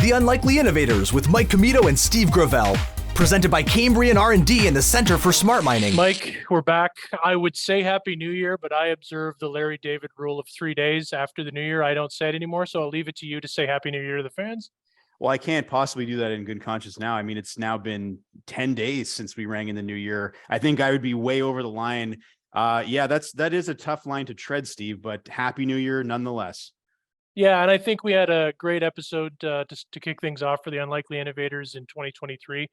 The Unlikely Innovators with Mike Comito and Steve Gravel. Presented by Cambrian R&D and the Center for Smart Mining. Mike, we're back. I would say Happy New Year, but I observe the Larry David rule of 3 days after the New Year. I don't say it anymore, so I'll leave it to you to say Happy New Year to the fans. Well, I can't possibly do that in good conscience now. I mean, it's now been 10 days since we rang in the new year. I think I would be way over the line. That is a tough line to tread, Steve, but Happy New Year nonetheless. Yeah, and I think we had a great episode to kick things off for the Unlikely Innovators in 2023.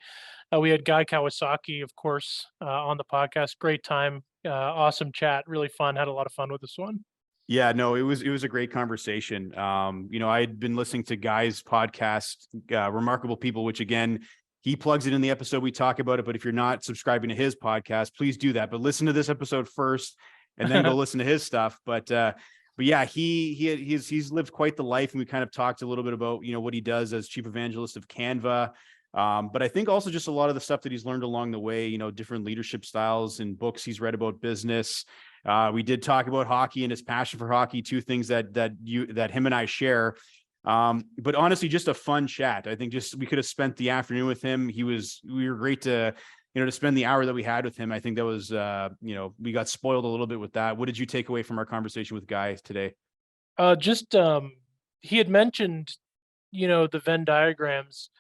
We had Guy Kawasaki, of course, on the podcast. Great time, awesome chat, really fun. Had a lot of fun with this one. Yeah, no, it was a great conversation. I had been listening to Guy's podcast, Remarkable People, which again, he plugs it in the episode. We talk about it, but if you're not subscribing to his podcast, please do that. But listen to this episode first, and then go listen to his stuff. But yeah, he's lived quite the life, and we kind of talked a little bit about what he does as chief evangelist of Canva. But I think also just a lot of the stuff that he's learned along the way, different leadership styles and books he's read about business. We did talk about hockey and his passion for hockey, two things that him and I share. But honestly, just a fun chat. I think we could have spent the afternoon with him. We were great to spend the hour that we had with him. I think that was, we got spoiled a little bit with that. What did you take away from our conversation with Guy today? He had mentioned, the Venn diagrams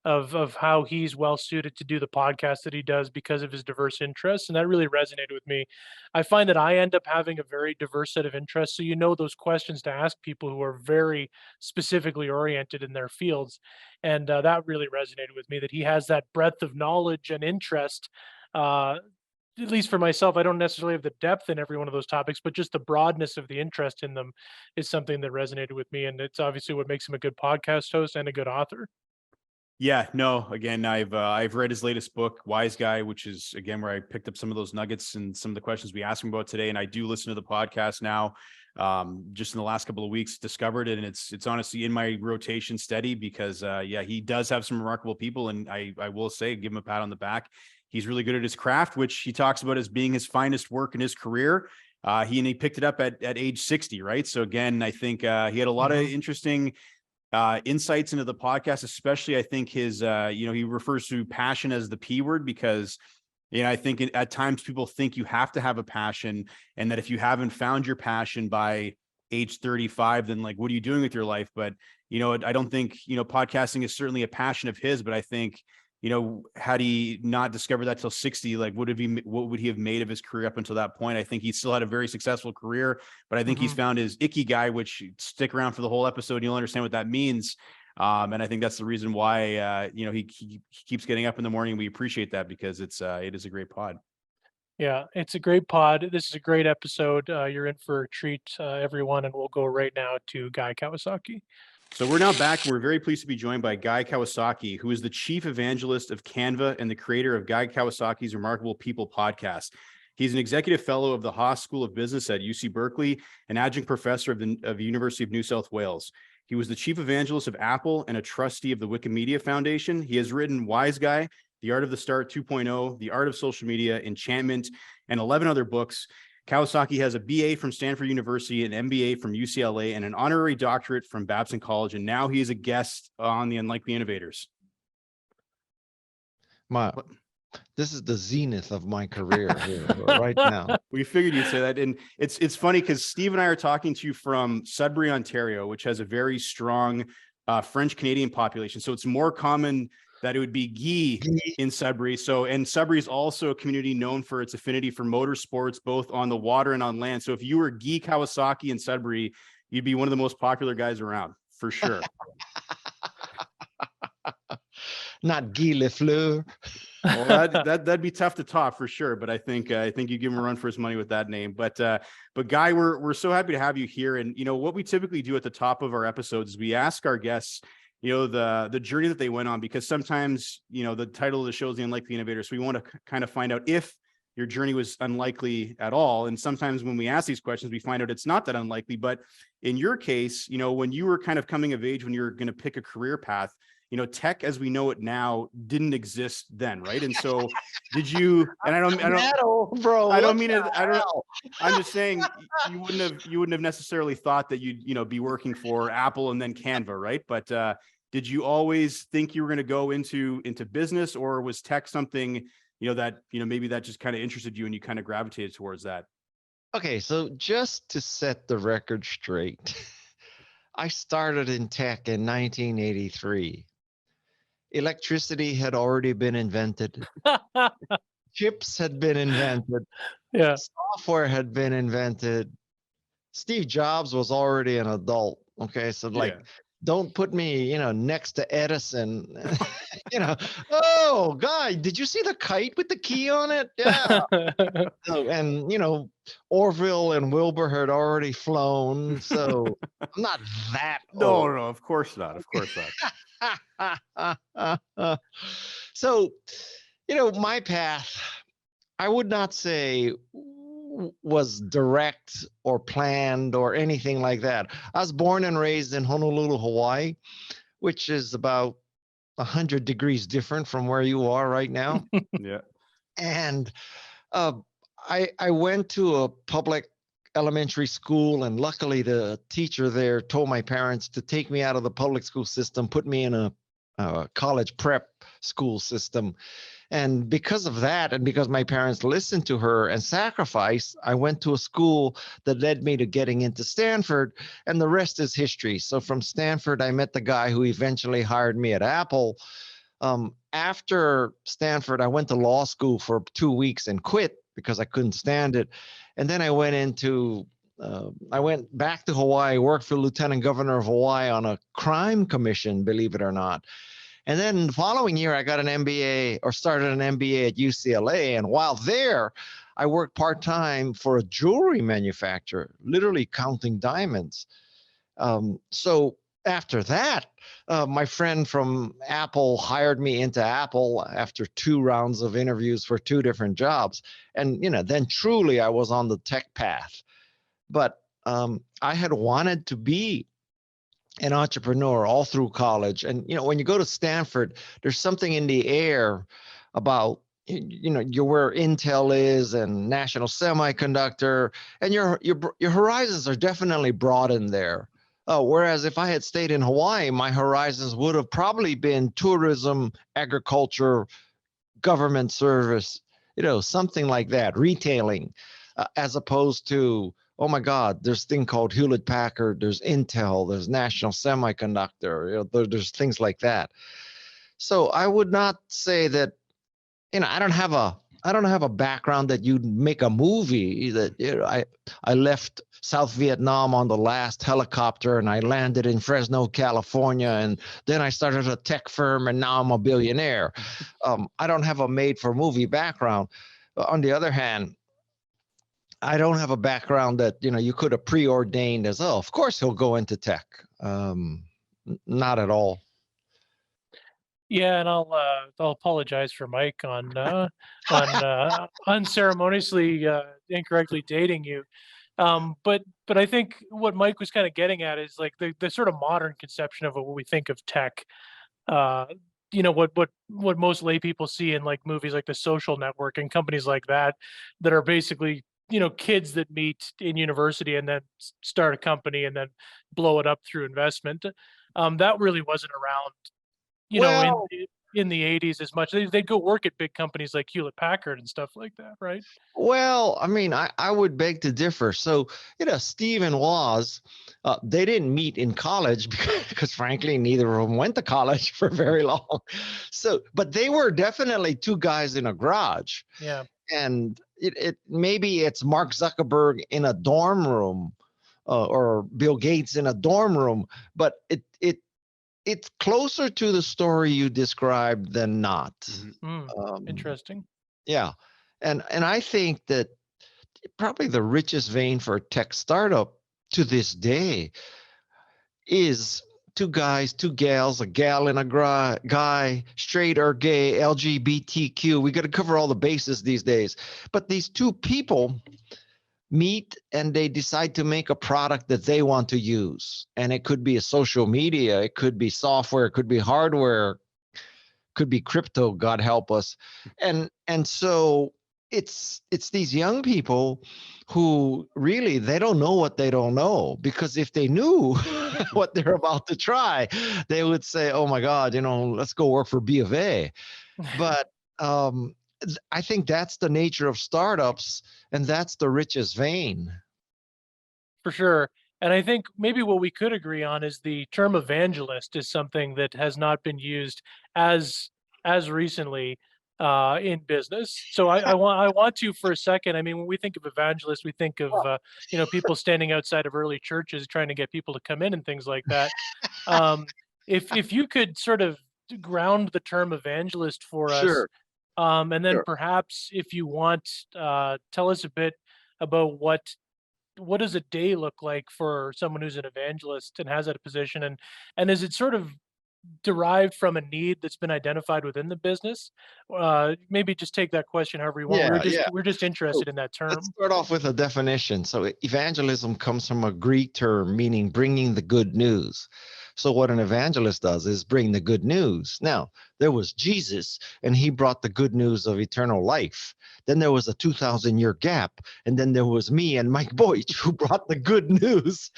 of how he's well suited to do the podcast that he does because of his diverse interests. And that really resonated with me. I find that I end up having a very diverse set of interests. So, those questions to ask people who are very specifically oriented in their fields. And that really resonated with me, that he has that breadth of knowledge and interest. At least for myself, I don't necessarily have the depth in every one of those topics, but just the broadness of the interest in them is something that resonated with me. And it's obviously what makes him a good podcast host and a good author. Yeah, no, again, I've read his latest book, Wise Guy, which is, again, where I picked up some of those nuggets and some of the questions we asked him about today. And I do listen to the podcast now, just in the last couple of weeks, discovered it. And it's honestly in my rotation steady because, he does have some remarkable people. And I will say, give him a pat on the back. He's really good at his craft, which he talks about as being his finest work in his career. He picked it up at age 60, right? So again, I think he had a lot of interesting insights into the podcast, especially I think his, he refers to passion as the P word because, I think at times people think you have to have a passion and that if you haven't found your passion by age 35, then like, what are you doing with your life? But, I don't think, podcasting is certainly a passion of his, but I think, had he not discovered that till 60, like what would he have made of his career up until that point? I think he still had a very successful career, but I think he's found his ikigai, which stick around for the whole episode. And you'll understand what that means. And I think that's the reason why, he keeps getting up in the morning. We appreciate that because it is a great pod. Yeah, it's a great pod. This is a great episode. You're in for a treat, everyone. And we'll go right now to Guy Kawasaki. So we're now back. We're very pleased to be joined by Guy Kawasaki, who is the chief evangelist of Canva and the creator of Guy Kawasaki's Remarkable People podcast. He's an executive fellow of the Haas School of Business at UC Berkeley, an adjunct professor of the University of New South Wales. He was the chief evangelist of Apple and a trustee of the Wikimedia Foundation. He has written Wise Guy, The Art of the Start 2.0, The Art of Social Media, Enchantment, and 11 other books. Kawasaki has a BA from Stanford University, an MBA from UCLA, and an honorary doctorate from Babson College. And now he is a guest on the Unlikely Innovators. This is the zenith of my career here right now. We figured you'd say that. And it's funny because Steve and I are talking to you from Sudbury, Ontario, which has a very strong French Canadian population. So it's more common that it would be Guy in Sudbury. And Sudbury is also a community known for its affinity for motorsports, both on the water and on land. So if you were Guy Kawasaki in Sudbury, you'd be one of the most popular guys around, for sure. Not Guy Lefleur. Well, that'd be tough to top for sure. But I think you give him a run for his money with that name. But Guy, we're so happy to have you here. And what we typically do at the top of our episodes is we ask our guests, the journey that they went on, because sometimes, the title of the show is The Unlikely Innovator. So we want to kind of find out if your journey was unlikely at all. And sometimes when we ask these questions, we find out it's not that unlikely. But in your case, when you were kind of coming of age, when you were going to pick a career path, tech as we know it now didn't exist then, right? And so did you, and I don't mean it, I'm just saying you wouldn't have necessarily thought that you'd, be working for Apple and then Canva, right? But did you always think you were going to go into business, or was tech something, that, maybe that just kind of interested you and you kind of gravitated towards that? Okay, so just to set the record straight, I started in tech in 1983. Electricity had already been invented. Chips had been invented. Yeah. Software had been invented. Steve Jobs was already an adult. Okay, so like, Yeah. don't put me, next to Edison. Oh, guy, did you see the kite with the key on it? Yeah. So, and Orville and Wilbur had already flown, so I'm not that No, old. no, of course not. Of course not. So, my path, I would not say was direct or planned or anything like that. I was born and raised in Honolulu, Hawaii, which is about 100 degrees different from where you are right now. Yeah. And uh, I went to a public elementary school, and luckily the teacher there told my parents to take me out of the public school system, put me in a college prep school system. And because of that, and because my parents listened to her and sacrificed, I went to a school that led me to getting into Stanford, and the rest is history. So from Stanford, I met the guy who eventually hired me at Apple. After Stanford, I went to law school for 2 weeks and quit because I couldn't stand it. And then I went back to Hawaii, worked for Lieutenant Governor of Hawaii on a crime commission, believe it or not. And then the following year, I got an MBA, or started an MBA at UCLA. And while there, I worked part-time for a jewelry manufacturer, literally counting diamonds. So after that, my friend from Apple hired me into Apple after 2 rounds of interviews for 2 different jobs. And, then truly I was on the tech path. But I had wanted to be an entrepreneur all through college. And, when you go to Stanford, there's something in the air about, you're where Intel is and National Semiconductor, and your horizons are definitely broadened there. Whereas if I had stayed in Hawaii, my horizons would have probably been tourism, agriculture, government service, something like that, retailing, as opposed to, oh my God, there's a thing called Hewlett Packard, there's Intel, there's National Semiconductor, there's things like that. So I would not say that, I don't have a background that you'd make a movie that, I left South Vietnam on the last helicopter and I landed in Fresno, California, and then I started a tech firm and now I'm a billionaire. I don't have a made for movie background. On the other hand, I don't have a background that, you could have preordained as, oh, of course he'll go into tech. Not at all. Yeah, and I'll apologize for Mike on unceremoniously incorrectly dating you. But I think what Mike was kind of getting at is like the sort of modern conception of what we think of tech. Uh, what most lay people see in like movies like The Social Network and companies like that are basically kids that meet in university and then start a company and then blow it up through investment. That really wasn't around Well, in the 80s as much. They'd go work at big companies like Hewlett Packard and stuff like that, right? Well, I mean, I would beg to differ. So, Steve and Woz, they didn't meet in college because frankly, neither of them went to college for very long. So, but they were definitely 2 guys in a garage. Yeah. And it maybe it's Mark Zuckerberg in a dorm room, or Bill Gates in a dorm room, but it's closer to the story you described than not. Interesting. Yeah. And I think that probably the richest vein for a tech startup to this day is 2 guys, 2 gals, a gal and a guy, straight or gay, LGBTQ. We got to cover all the bases these days. But these 2 people meet and they decide to make a product that they want to use. And it could be a social media, it could be software, it could be hardware, could be crypto, God help us. And so it's these young people who really, they don't know what they don't know, because if they knew what they're about to try. They would say, oh my God, let's go work for B of A. But I think that's the nature of startups, and that's the richest vein. For sure. And I think maybe what we could agree on is the term evangelist is something that has not been used as recently in business. So I want to for a second. I mean, when we think of evangelist, we think of people standing outside of early churches trying to get people to come in and things like that. Um, if you could sort of ground the term evangelist for us, Sure. and then Sure. perhaps if you want, tell us a bit about what does a day look like for someone who's an evangelist and has that position, and is it sort of derived from a need that's been identified within the business? Maybe just take that question however you want. Yeah, yeah. We're just So interested in that let's term. start off with a definition. So evangelism comes from a Greek term meaning bringing the good news. So what an evangelist does is bring the good news. Now, there was Jesus, and he brought the good news of eternal life. Then there was a 2,000-year gap, and then there was me and Mike Boych who brought the good news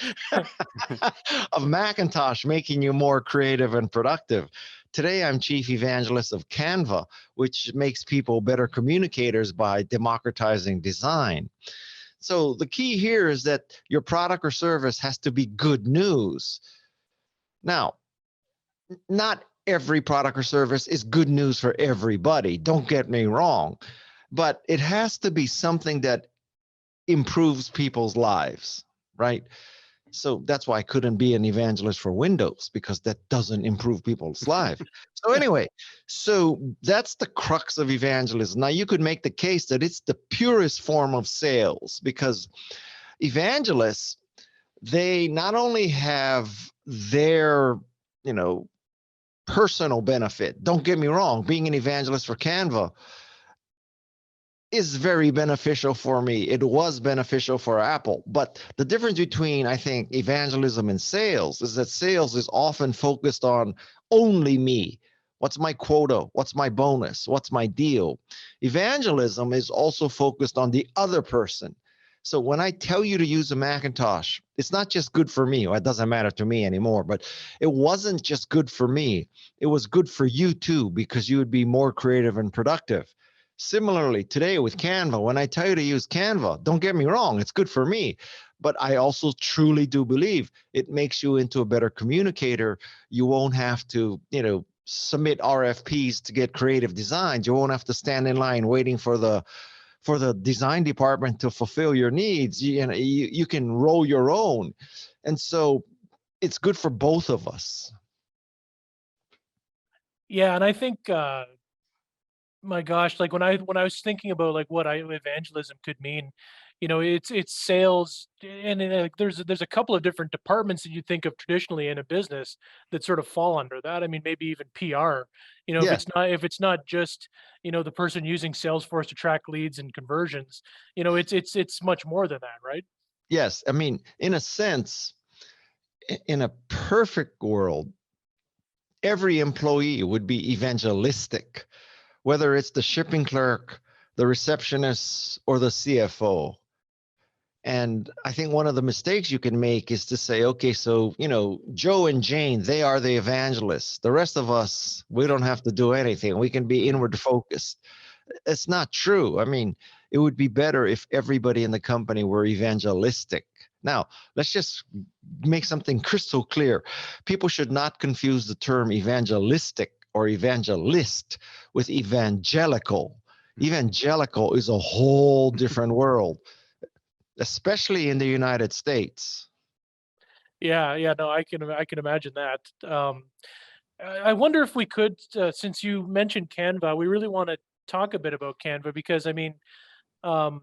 of Macintosh making you more creative and productive. Today, I'm chief evangelist of Canva, which makes people better communicators by democratizing design. So the key here is that your product or service has to be good news. Now, not every product or service is good news for everybody. Don't get me wrong, but it has to be something that improves people's lives, right? So that's why I couldn't be an evangelist for Windows, because that doesn't improve people's lives. So anyway, so that's the crux of evangelism. Now you could make the case that it's the purest form of sales, because evangelists, they not only have their, personal benefit. Don't get me wrong, being an evangelist for Canva is very beneficial for me. It was beneficial for Apple. But the difference between, I think, evangelism and sales is that sales is often focused on only me. What's my quota? What's my bonus? What's my deal? Evangelism is also focused on the other person. So when I tell you to use a Macintosh, it's not just good for me. Well, it doesn't matter to me anymore, but it wasn't just good for me. It was good for you too, because you would be more creative and productive. Similarly, today with Canva, when I tell you to use Canva, don't get me wrong, it's good for me. But I also truly do believe it makes you into a better communicator. You won't have to, submit RFPs to get creative designs. You won't have to stand in line waiting for the design department to fulfill your needs. You can roll your own. And so it's good for both of us. Yeah, and I think my gosh, like when I was thinking about like what evangelism could mean, it's sales, and like there's a couple of different departments that you think of traditionally in a business that sort of fall under that. I mean, maybe even PR. Yes. If it's not just the person using Salesforce to track leads and conversions, it's much more than that, right? Yes. I mean, in a sense, in a perfect world, every employee would be evangelistic, whether it's the shipping clerk, the receptionist, or the CFO. And I think one of the mistakes you can make is to say, okay, so, Joe and Jane, they are the evangelists. The rest of us, we don't have to do anything. We can be inward focused. It's not true. I mean, it would be better if everybody in the company were evangelistic. Now, let's just make something crystal clear. People should not confuse the term evangelistic or evangelist with evangelical. Evangelical is a whole different world, especially in the United States. Yeah, no, I can imagine that. I wonder if we could, since you mentioned Canva, we really want to talk a bit about Canva because I mean, um,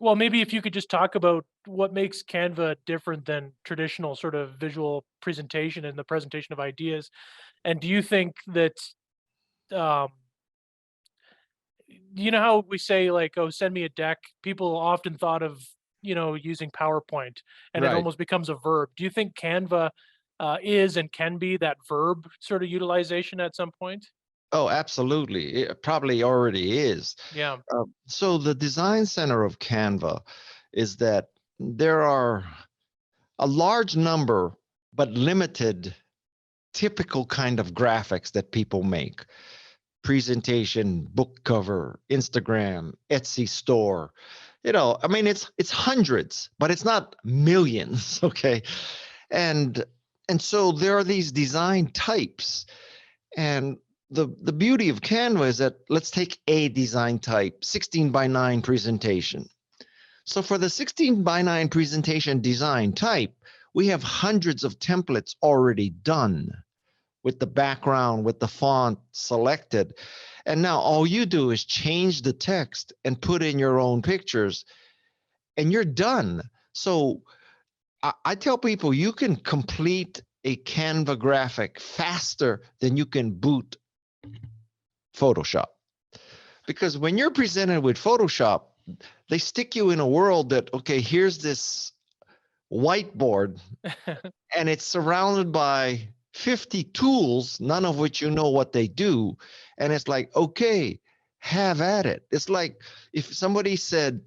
well, maybe if you could just talk about what makes Canva different than traditional sort of visual presentation and the presentation of ideas, and do you think that um, you know how we say like, "Oh, send me a deck." People often thought of using PowerPoint, and it Right. almost becomes a verb. Do you think Canva is and can be that verb sort of utilization at some point? Oh, absolutely. It probably already is. Yeah. So the design center of Canva is that there are a large number but limited, typical kind of graphics that people make. Presentation, book cover, Instagram, Etsy store. I mean, it's hundreds, but it's not millions. Okay. And so there are these design types. And the beauty of Canva is that, let's take a design type, 16:9 presentation. So for the 16:9 presentation design type, we have hundreds of templates already done with the background, with the font selected. And now all you do is change the text and put in your own pictures, and you're done. So I tell people, you can complete a Canva graphic faster than you can boot Photoshop. Because when you're presented with Photoshop, they stick you in a world that, okay, here's this whiteboard and it's surrounded by 50 tools, none of which you know what they do. And it's like, okay, have at it. It's like if somebody said,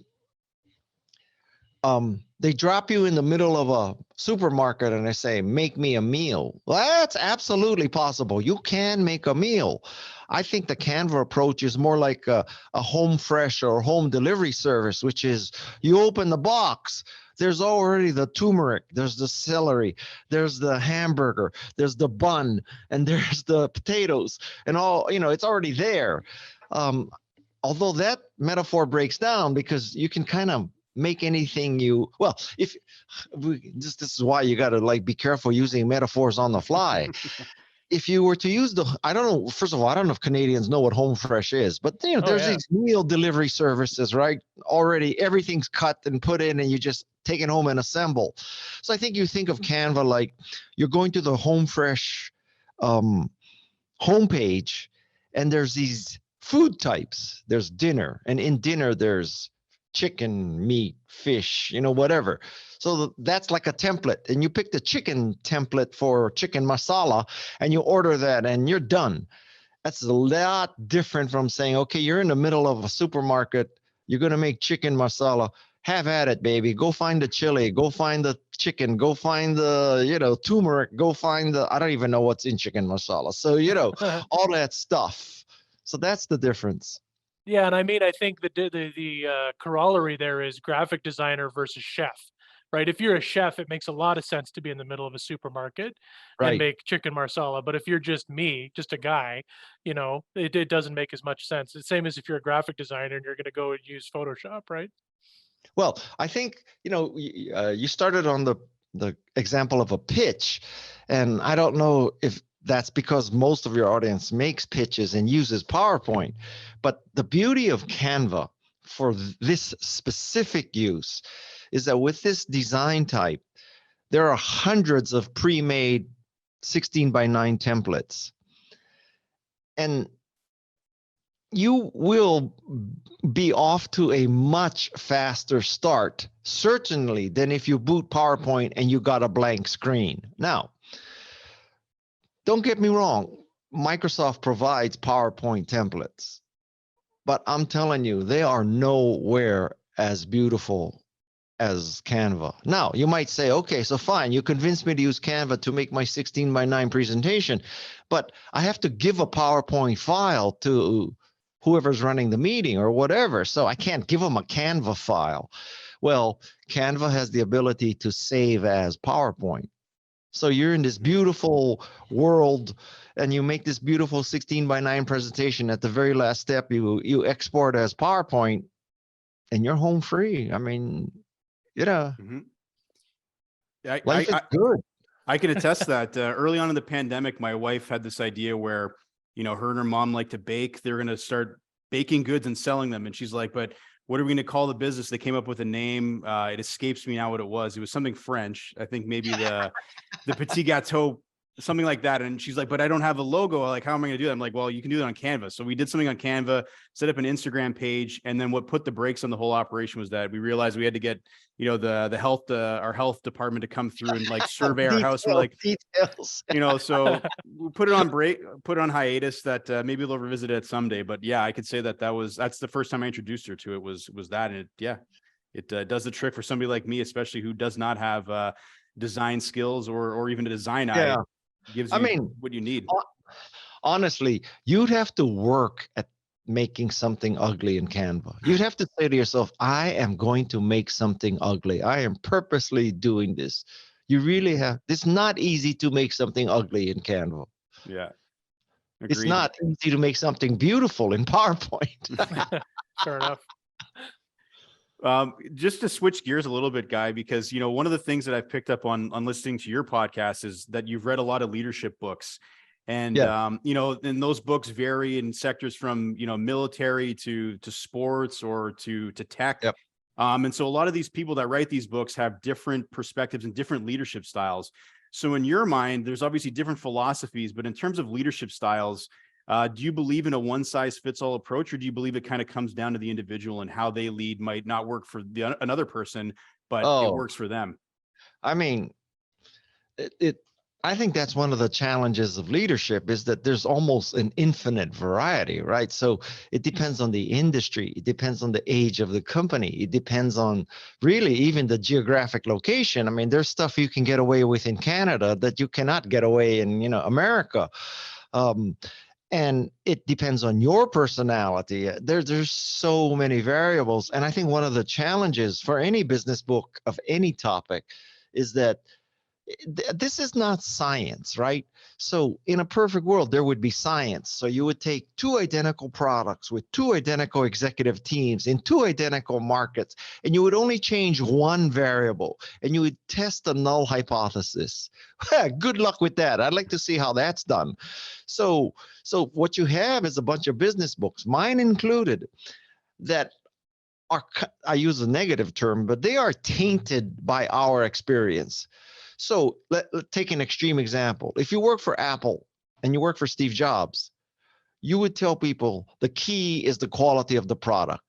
they drop you in the middle of a supermarket and they say, make me a meal. Well, that's absolutely possible. You can make a meal. I think the Canva approach is more like a home fresh or home delivery service, which is you open the box, there's already the turmeric, there's the celery, there's the hamburger, there's the bun, and there's the potatoes, and all, it's already there. Although that metaphor breaks down because you can kind of make anything this is why you got to be careful using metaphors on the fly. If you were to use I don't know, first of all, I don't know if Canadians know what home fresh is, but there's these meal delivery services, right? Already everything's cut and put in and you just take it home and assemble. So I think you think of Canva like you're going to the home fresh homepage, and there's these food types. There's dinner, and in dinner there's chicken, meat, fish, whatever. So that's like a template, and you pick the chicken template for chicken masala and you order that and you're done. That's a lot different from saying, okay, you're in the middle of a supermarket, you're going to make chicken masala. Have at it, baby. Go find the chili, go find the chicken, go find the, turmeric, go find I don't even know what's in chicken masala. So, all that stuff. So that's the difference. Yeah, and I mean, I think the corollary there is graphic designer versus chef, right? If you're a chef, it makes a lot of sense to be in the middle of a supermarket and make chicken marsala. But if you're just me, just a guy, it doesn't make as much sense. It's the same as if you're a graphic designer and you're going to go and use Photoshop, right? Well, I think, you started on the example of a pitch, and I don't know if that's because most of your audience makes pitches and uses PowerPoint. But the beauty of Canva for this specific use is that with this design type, there are hundreds of pre-made 16:9 templates. And you will be off to a much faster start, certainly, than if you boot PowerPoint and you got a blank screen. Now, don't get me wrong, Microsoft provides PowerPoint templates, but I'm telling you, they are nowhere as beautiful as Canva. Now, you might say, okay, so fine, you convinced me to use Canva to make my 16:9 presentation, but I have to give a PowerPoint file to whoever's running the meeting or whatever, so I can't give them a Canva file. Well, Canva has the ability to save as PowerPoint. So you're in this beautiful world and you make this beautiful 16:9 presentation. At the very last step, you export as PowerPoint and you're home free. I mean, Mm-hmm. life is good. I can attest to that. Early on in the pandemic, my wife had this idea where, her and her mom like to bake. They're going to start baking goods and selling them. And she's like, but what are we going to call the business? They came up with a name. It escapes me now what it was. It was something French. I think maybe the Petit Gâteau, something like that. And she's like, but I don't have a logo. Like, how am I going to do that? I'm like, well, you can do that on Canva. So we did something on Canva, set up an Instagram page. And then what put the brakes on the whole operation was that we realized we had to get, the health, our health department to come through and survey our house. We're like, details. So we put it on hiatus that maybe they'll revisit it someday. But yeah, I could say that's the first time I introduced her to it was that. And it does the trick for somebody like me, especially who does not have, design skills or even a design eye Yeah. gives I you mean, what you need. honestly, you'd have to work at making something ugly in Canva. You'd have to say to yourself, I am going to make something ugly. I am purposely doing this. You really have, it's not easy to make something ugly in Canva. Yeah. It's Agreed. not easy to make something beautiful in PowerPoint. Fair enough. Just to switch gears a little bit, Guy, because one of the things that I've picked up on listening to your podcast is that you've read a lot of leadership books, and Yeah. and those books vary in sectors from military to sports or to tech. Yep. And so a lot of these people that write these books have different perspectives and different leadership styles. So in your mind, there's obviously different philosophies, but in terms of leadership styles, do you believe in a one-size-fits-all approach, or do you believe it kind of comes down to the individual and how they lead might not work for another person, but it Oh, works for them? I mean, it I think that's one of the challenges of leadership is that there's almost an infinite variety, right? So it depends on the industry, it depends on the age of the company, it depends on really even the geographic location. I mean, there's stuff you can get away with in Canada that you cannot get away in, America. Um, and it depends on your personality. There's so many variables, and I think one of the challenges for any business book of any topic is that this is not science, right? So in a perfect world, there would be science. So you would take two identical products with two identical executive teams in two identical markets, and you would only change one variable, and you would test the null hypothesis. Good luck with that. I'd like to see how that's done. So what you have is a bunch of business books, mine included, that are, I use a negative term, but they are tainted by our experience. So let's take an extreme example. If you work for Apple and you work for Steve Jobs, you would tell people the key is the quality of the product.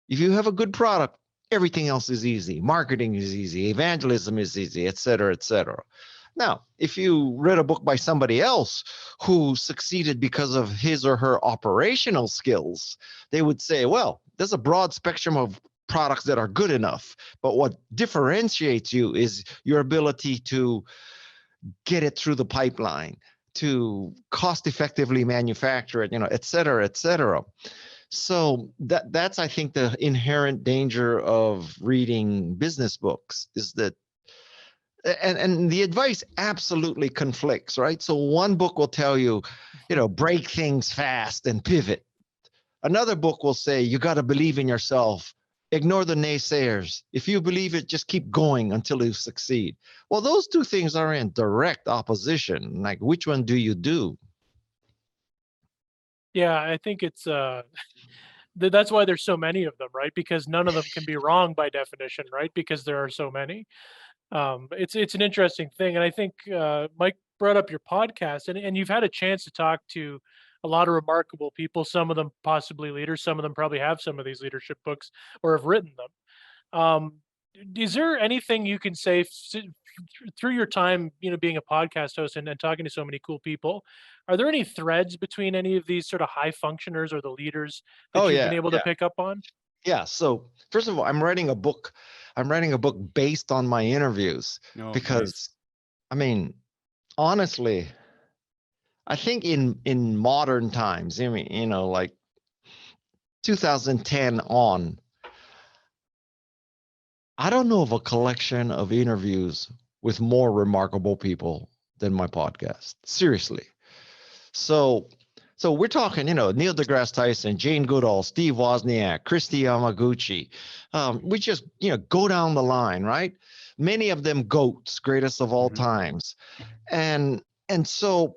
If you have a good product, everything else is easy. Marketing is easy. Evangelism is easy, et cetera, et cetera. Now, if you read a book by somebody else who succeeded because of his or her operational skills, they would say, well, there's a broad spectrum of products that are good enough, but what differentiates you is your ability to get it through the pipeline, to cost effectively manufacture it, et cetera, et cetera. So that's, I think, the inherent danger of reading business books is that, and the advice absolutely conflicts, right? So one book will tell you, break things fast and pivot. Another book will say, you got to believe in yourself. Ignore the naysayers. If you believe it, just keep going until you succeed. Well, those two things are in direct opposition. Like, which one do you do? Yeah, I think it's that's why there's so many of them, right? Because none of them can be wrong by definition, right? Because there are so many. It's an interesting thing, and I think Mike brought up your podcast, and you've had a chance to talk to a lot of remarkable people. Some of them possibly leaders, some of them probably have some of these leadership books or have written them. Is there anything you can say through your time, being a podcast host and talking to so many cool people? Are there any threads between any of these sort of high functioners or the leaders that Oh, you've yeah. been able to Yeah. pick up on? Yeah. So first of all, I'm writing a book based on my interviews because, Nice. I mean, honestly, I think in modern times, I mean, like 2010 on, I don't know of a collection of interviews with more remarkable people than my podcast. Seriously. So we're talking, Neil deGrasse Tyson, Jane Goodall, Steve Wozniak, Christy Yamaguchi. We just, go down the line, right? Many of them GOATs, greatest of all Mhm. times. And so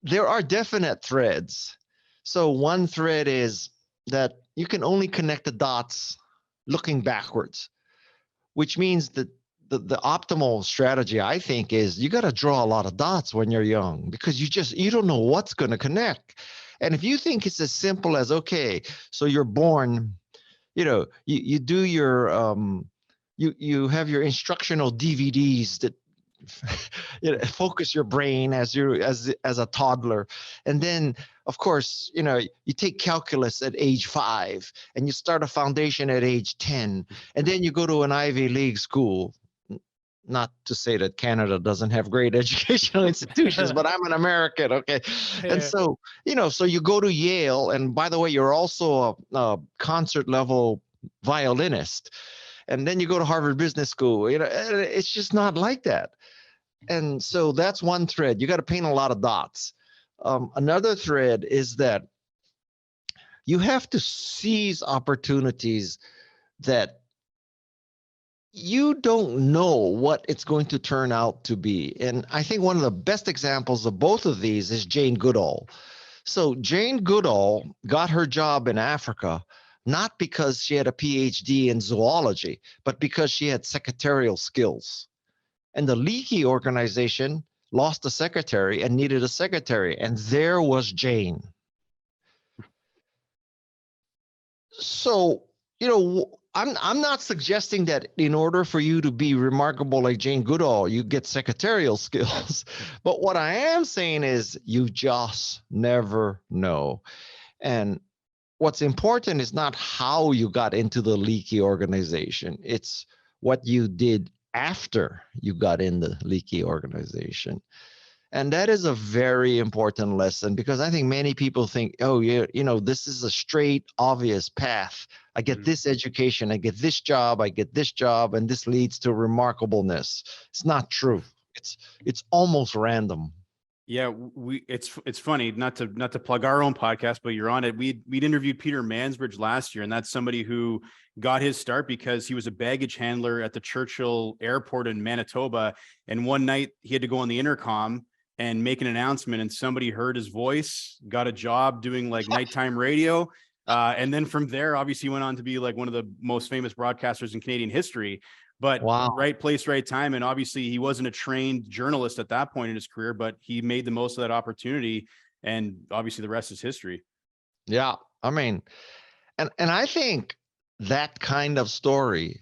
there are definite threads. So one thread is that you can only connect the dots looking backwards, which means that the optimal strategy, I think, is you got to draw a lot of dots when you're young because you don't know what's going to connect. And if you think it's as simple as, okay, so you're born, you do your you have your instructional DVDs that focus your brain as a toddler, and then of course you take calculus at age 5 and you start a foundation at age 10, and then you go to an Ivy League school. not to say that Canada doesn't have great educational institutions, but I'm an American, okay? And Yeah. so, so you go to Yale, and by the way, you're also a concert level violinist. And then you go to Harvard Business School. It's just not like that. And so that's one thread. You got to paint a lot of dots. Another thread is that you have to seize opportunities that you don't know what it's going to turn out to be. And I think one of the best examples of both of these is Jane Goodall. So Jane Goodall got her job in Africa, not because she had a PhD in zoology, but because she had secretarial skills. And the Leakey organization lost a secretary and needed a secretary. And there was Jane. So, I'm not suggesting that in order for you to be remarkable like Jane Goodall, you get secretarial skills. But what I am saying is you just never know. And what's important is not how you got into the Leakey organization. It's what you did after you got in the Leakey organization. And that is a very important lesson, because I think many people think, oh, yeah, this is a straight, obvious path. I get this education, I get this job, and this leads to remarkableness. It's not true. It's almost random. Yeah, it's funny, not to plug our own podcast, but you're on it. We'd interviewed Peter Mansbridge last year, and that's somebody who got his start because he was a baggage handler at the Churchill Airport in Manitoba. And one night he had to go on the intercom and make an announcement, and somebody heard his voice, got a job doing like nighttime radio. And then from there, obviously he went on to be like one of the most famous broadcasters in Canadian history. But wow. Right place, right time. And obviously he wasn't a trained journalist at that point in his career, but he made the most of that opportunity. And obviously the rest is history. Yeah. I mean, and I think that kind of story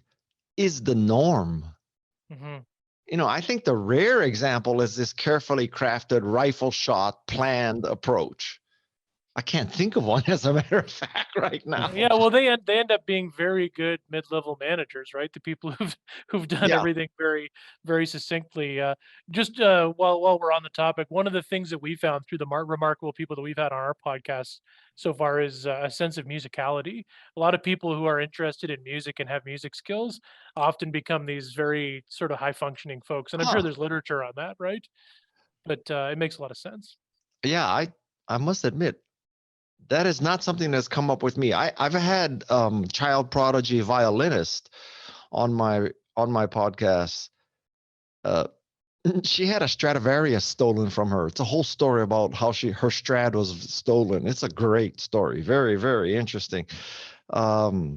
is the norm. Mm-hmm. I think the rare example is this carefully crafted rifle shot planned approach. I can't think of one, as a matter of fact, right now. Yeah, well, they end up being very good mid-level managers, right? The people who've done Yeah. everything very, very succinctly. Just while we're on the topic, one of the things that we found through the remarkable people that we've had on our podcast so far is a sense of musicality. A lot of people who are interested in music and have music skills often become these very sort of high-functioning folks, and I'm sure Huh. there's literature on that, right? But it makes a lot of sense. Yeah, I must admit, that is not something that's come up with me. I've had child prodigy violinist on my podcast. She had a Stradivarius stolen from her. It's a whole story about how her Strad was stolen. It's a great story. Very, very interesting. Yeah,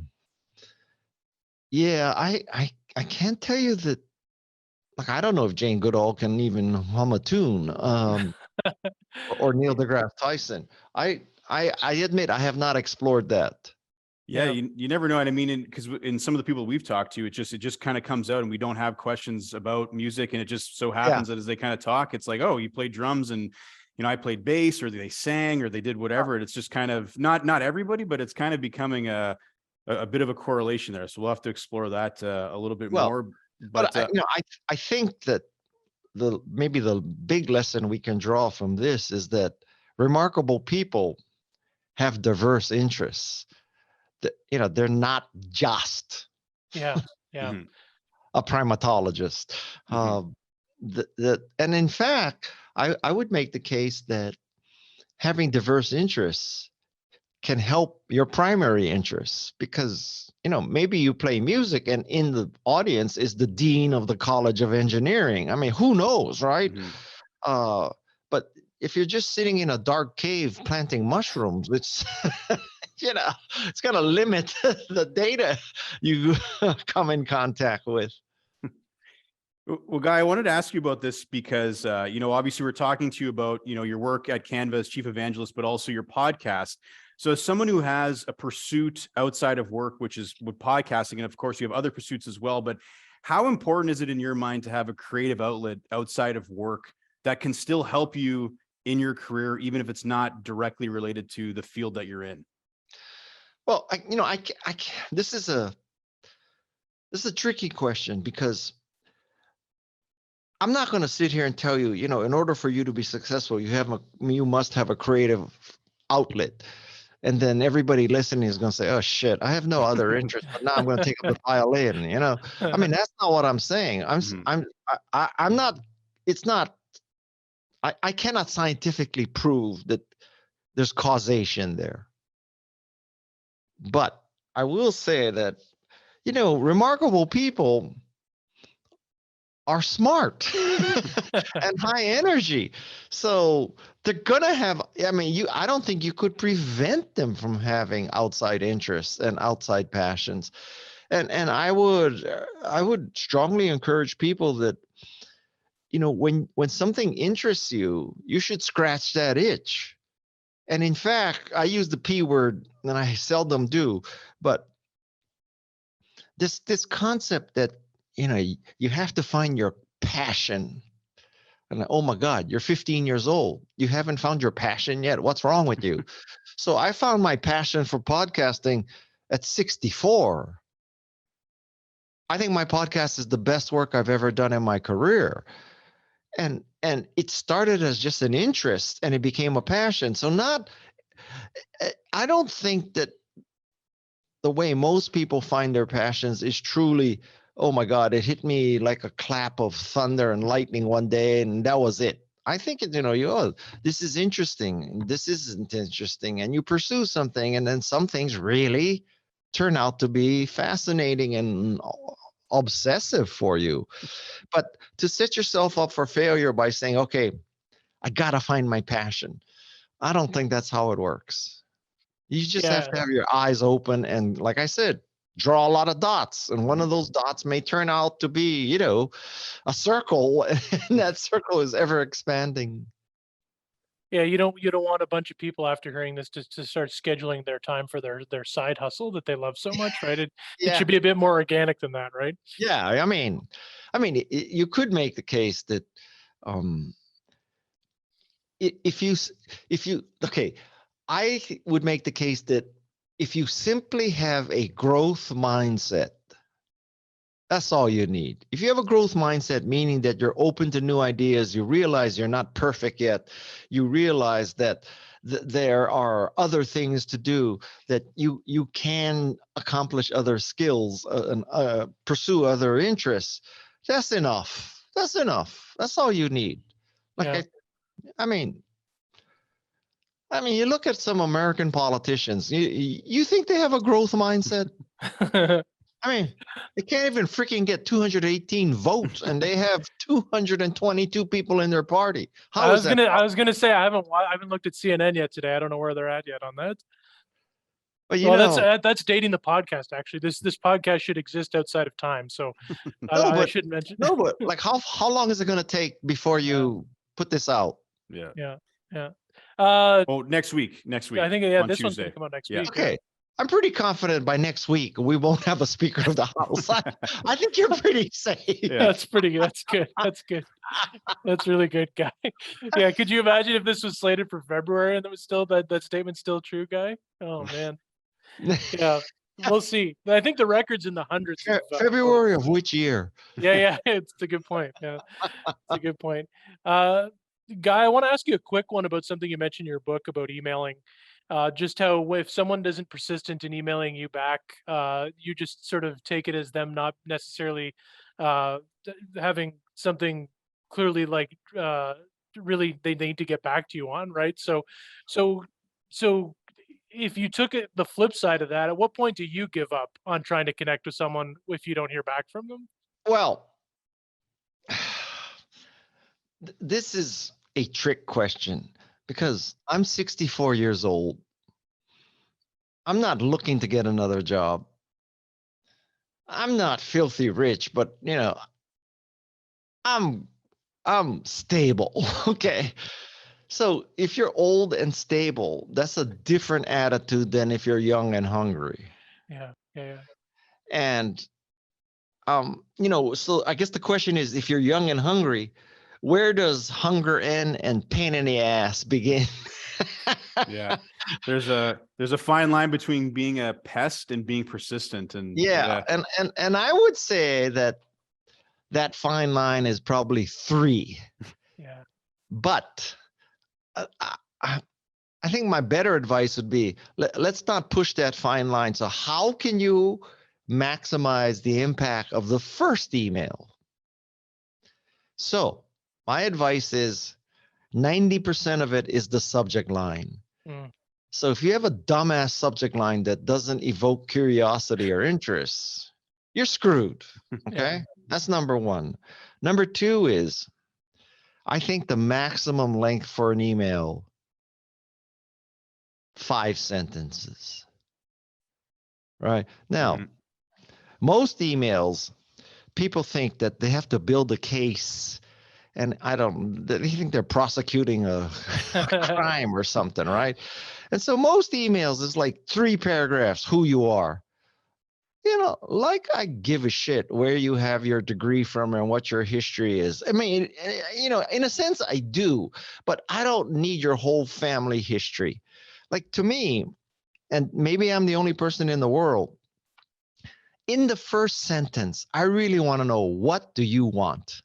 I can't tell you that. Like, I don't know if Jane Goodall can even hum a tune, or Neil deGrasse Tyson. I admit I have not explored that. Yeah, you never know. And I mean, because in some of the people we've talked to, it just kind of comes out, and we don't have questions about music, and it just so happens that as they kind of talk, it's like, oh, you played drums, and I played bass, or they sang, or they did whatever. And it's just kind of not everybody, but it's kind of becoming a bit of a correlation there. So we'll have to explore that a little bit more. But I think that maybe the big lesson we can draw from this is that remarkable people have diverse interests. They're not just Yeah. a primatologist. And in fact, I would make the case that having diverse interests can help your primary interests, because maybe you play music and in the audience is the dean of the College of Engineering. I mean, who knows, right? But if you're just sitting in a dark cave planting mushrooms, it's it's going to limit the data you come in contact with. Well, Guy, I wanted to ask you about this because, obviously we're talking to you about, your work at Canva as chief evangelist, but also your podcast. So as someone who has a pursuit outside of work, which is with podcasting, and of course you have other pursuits as well, but how important is it in your mind to have a creative outlet outside of work that can still help you in your career, even if it's not directly related to the field that you're in? Well, this is a tricky question, because I'm not going to sit here and tell you, in order for you to be successful, you must have a creative outlet. And then everybody listening is going to say, oh shit, I have no other interest, but now I'm going to take up the violin. I mean, that's not what I'm saying. I'm not, it's not, I cannot scientifically prove that there's causation there. But I will say that, remarkable people are smart and high energy. So they're going to have, I don't think you could prevent them from having outside interests and outside passions. And I would strongly encourage people that, when something interests you, you should scratch that itch. And in fact, I use the P word, and I seldom do, but this concept that, you have to find your passion. And oh my God, you're 15 years old. You haven't found your passion yet. What's wrong with you? So I found my passion for podcasting at 64. I think my podcast is the best work I've ever done in my career. And it started as just an interest and it became a passion. So I don't think that the way most people find their passions is truly, oh my God, it hit me like a clap of thunder and lightning one day, and that was it. I think this is interesting, this isn't interesting, and you pursue something, and then some things really turn out to be fascinating and obsessive for you. But to set yourself up for failure by saying, okay, I gotta find my passion, I don't think that's how it works. You just have to have your eyes open and, like I said, draw a lot of dots. And one of those dots may turn out to be, a circle, and that circle is ever expanding. Yeah, you don't want a bunch of people after hearing this to start scheduling their time for their side hustle that they love so much, right? It should be a bit more organic than that, right? Yeah, I mean, you could make the case that I would make the case that if you simply have a growth mindset, that's all you need. If you have a growth mindset, meaning that you're open to new ideas, you realize you're not perfect yet, you realize that there are other things to do, that you can accomplish other skills and pursue other interests, that's enough. That's enough. That's all you need. You look at some American politicians, you think they have a growth mindset? They can't even freaking get 218 votes, and they have 222 people in their party. I was gonna say I haven't looked at CNN yet today. I don't know where they're at yet on that. But that's dating the podcast. Actually, this podcast should exist outside of time, so I should mention. No, but like how long is it going to take before you put this out? Yeah. Next week. I think this Tuesday. one's gonna come out next week. Okay. I'm pretty confident by next week we won't have a Speaker of the House. I think you're pretty safe. Yeah. That's pretty good. That's good. That's good. That's really good, Guy. Yeah, could you imagine if this was slated for February and it was still that statement's still true, Guy? Oh man. Yeah, we'll see. I think the record's in the hundreds. February of which year? Yeah, it's a good point. Yeah, it's a good point. Guy, I want to ask you a quick one about something you mentioned in your book about emailing. Just how if someone isn't persistent in emailing you back, you just sort of take it as them not necessarily having something clearly like really they need to get back to you on, right? So if you took it the flip side of that, at what point do you give up on trying to connect with someone if you don't hear back from them? Well, this is a trick question because I'm 64 years old. I'm not looking to get another job. I'm not filthy rich, but I'm stable. Okay. So if you're old and stable, that's a different attitude than if you're young and hungry. Yeah. And so I guess the question is, if you're young and hungry, where does hunger end and pain in the ass begin? Yeah. There's a fine line between being a pest and being persistent. And and I would say that that fine line is probably 3. Yeah. But I think my better advice would be, let's not push that fine line. So how can you maximize the impact of the first email? So my advice is 90% of it is the subject line. Mm. So if you have a dumbass subject line that doesn't evoke curiosity or interest, you're screwed. Okay. Yeah. That's number 1. Number 2 is, I think the maximum length for an email, 5 sentences. Right now, most emails, people think that they have to build a case, and they think they're prosecuting a crime or something, right? And so most emails is like 3 paragraphs, who you are. Like I give a shit where you have your degree from and what your history is. I mean, in a sense I do, but I don't need your whole family history. Like, to me, and maybe I'm the only person in the world, in the first sentence, I really want to know, what do you want?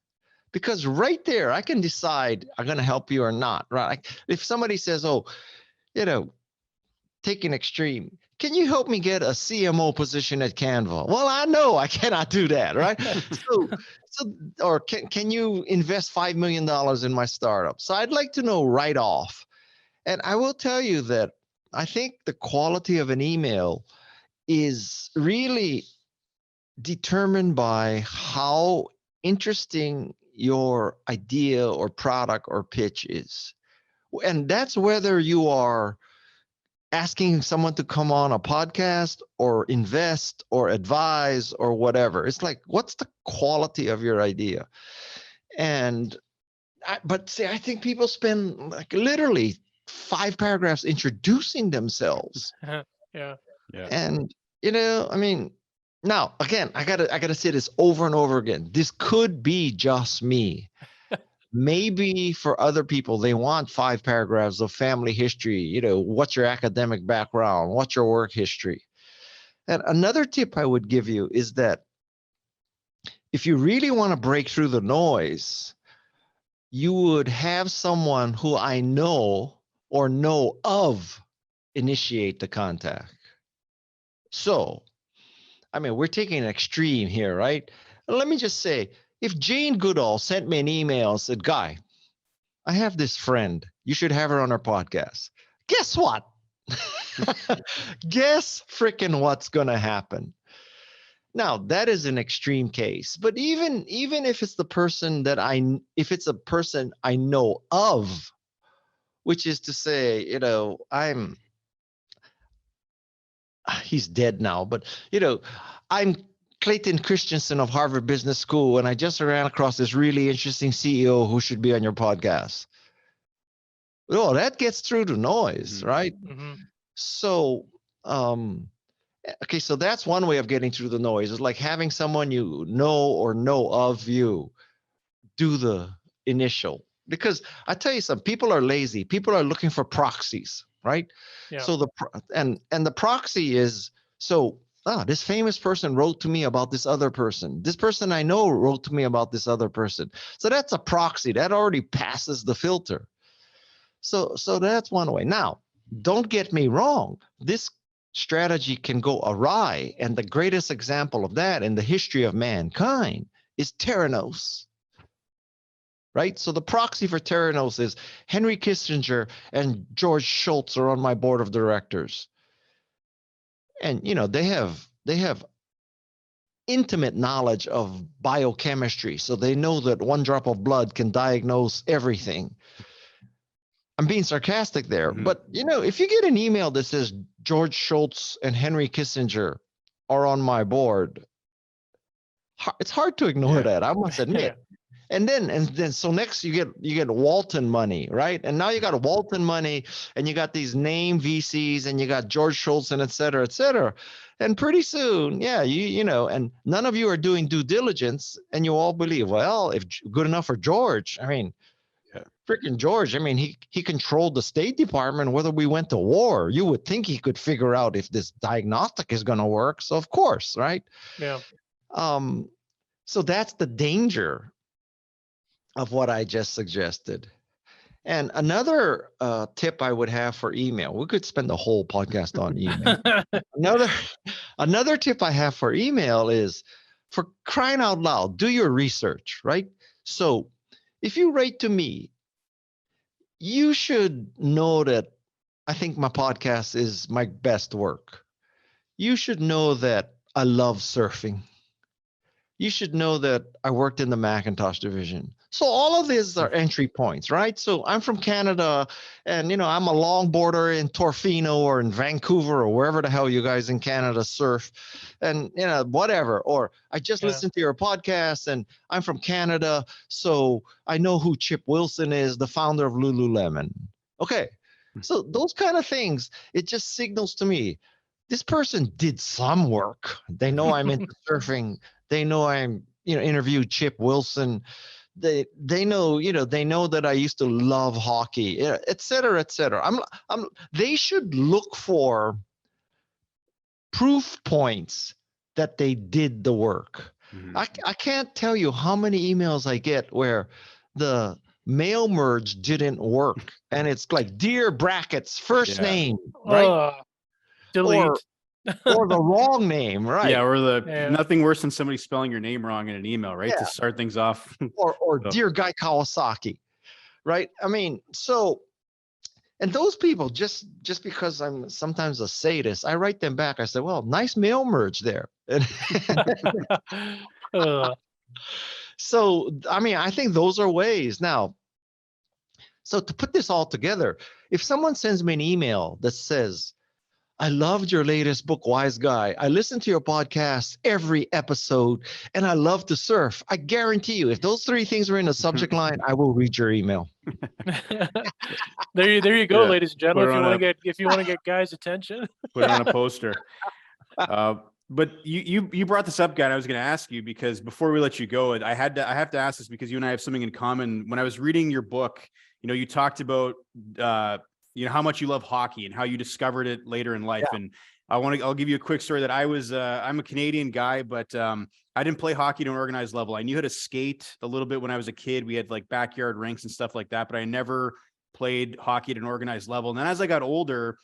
Because right there, I can decide I'm going to help you or not, right? Like, if somebody says, oh, take an extreme, can you help me get a CMO position at Canva? Well, I know I cannot do that, right? Or can you invest $5 million in my startup? So I'd like to know right off. And I will tell you that I think the quality of an email is really determined by how interesting your idea or product or pitch is. And that's whether you are asking someone to come on a podcast or invest or advise or whatever. It's like, what's the quality of your idea? But see, I think people spend like literally 5 paragraphs introducing themselves. Yeah. And, I mean, now again, I gotta say this over and over again. This could be just me. Maybe for other people, they want 5 paragraphs of family history. What's your academic background? What's your work history? And another tip I would give you is that if you really want to break through the noise, you would have someone who I know or know of initiate the contact. So, I mean, we're taking an extreme here, right? Let me just say, if Jane Goodall sent me an email and said, Guy, I have this friend, you should have her on our podcast. Guess what? Guess freaking what's going to happen? Now, that is an extreme case, but even if it's if it's a person I know of, which is to say, he's dead now, but I'm Clayton Christensen of Harvard Business School, and I just ran across this really interesting CEO who should be on your podcast. Oh, that gets through the noise, right? Mm-hmm. So, okay, so that's one way of getting through the noise. It's like having someone you know or know of you do the initial. Because I tell you something, people are lazy. People are looking for proxies, right? Yeah. So the proxy is, this famous person wrote to me about this other person. This person I know wrote to me about this other person. So that's a proxy that already passes the filter. So that's one way. Now, don't get me wrong. This strategy can go awry. And the greatest example of that in the history of mankind is Theranos. Right? So the proxy for Theranos is Henry Kissinger and George Shultz are on my board of directors. And, they have intimate knowledge of biochemistry. So they know that 1 drop of blood can diagnose everything. I'm being sarcastic there, but if you get an email that says George Shultz and Henry Kissinger are on my board, it's hard to ignore that, I must admit. And then so next you get Walton money, right? And now you got Walton money, and you got these name VCs, and you got George Shultz, and et cetera, et cetera. And pretty soon, and none of you are doing due diligence, and you all believe, well, if good enough for George, I mean, freaking George, I mean, he controlled the State Department, whether we went to war. You would think he could figure out if this diagnostic is going to work. So of course, right? Yeah. So that's the danger of what I just suggested. And another tip I would have for email, we could spend the whole podcast on email. Another tip I have for email is, for crying out loud, do your research, right? So if you write to me, you should know that I think my podcast is my best work. You should know that I love surfing. You should know that I worked in the Macintosh division. So all of these are entry points, right? So I'm from Canada, and I'm a longboarder in Torfino or in Vancouver or wherever the hell you guys in Canada surf, and whatever. Or I just listened to your podcast, and I'm from Canada, so I know who Chip Wilson is, the founder of Lululemon. Okay, so those kind of things, it just signals to me this person did some work. They know I'm into surfing. They know I'm, interviewed Chip Wilson. They know, they know that I used to love hockey, et cetera, et cetera. They should look for proof points that they did the work. Mhm. I can't tell you how many emails I get where the mail merge didn't work, and it's like dear brackets first name, right? Delete. Or the wrong name, right? Yeah, or nothing worse than somebody spelling your name wrong in an email, right? Yeah. To start things off. Or So. dear guy Kawasaki, right? I mean, so, and those people, just because I'm sometimes a sadist, I write them back. I say, well, nice mail merge there. So, I mean, I think those are ways. Now, so to put this all together, if someone sends me an email that says, I loved your latest book, Wise Guy. I listen to your podcast every episode, and I love to surf. I guarantee you, if those three things were in the subject line, I will read your email. There you go, Yeah. ladies and gentlemen. If you want to get guys' attention, Put it on a poster. But you brought this up, guy. And I was going to ask you, because before we let you go, I have to ask this because you and I have something in common. When I was reading your book, you talked about how much you love hockey and how you discovered it later in life. Yeah. And I'll give you a quick story that I'm a Canadian guy, but I didn't play hockey to an organized level. I knew how to skate a little bit when I was a kid. We had like backyard rinks and stuff like that, but I never played hockey at an organized level. And then as I got older,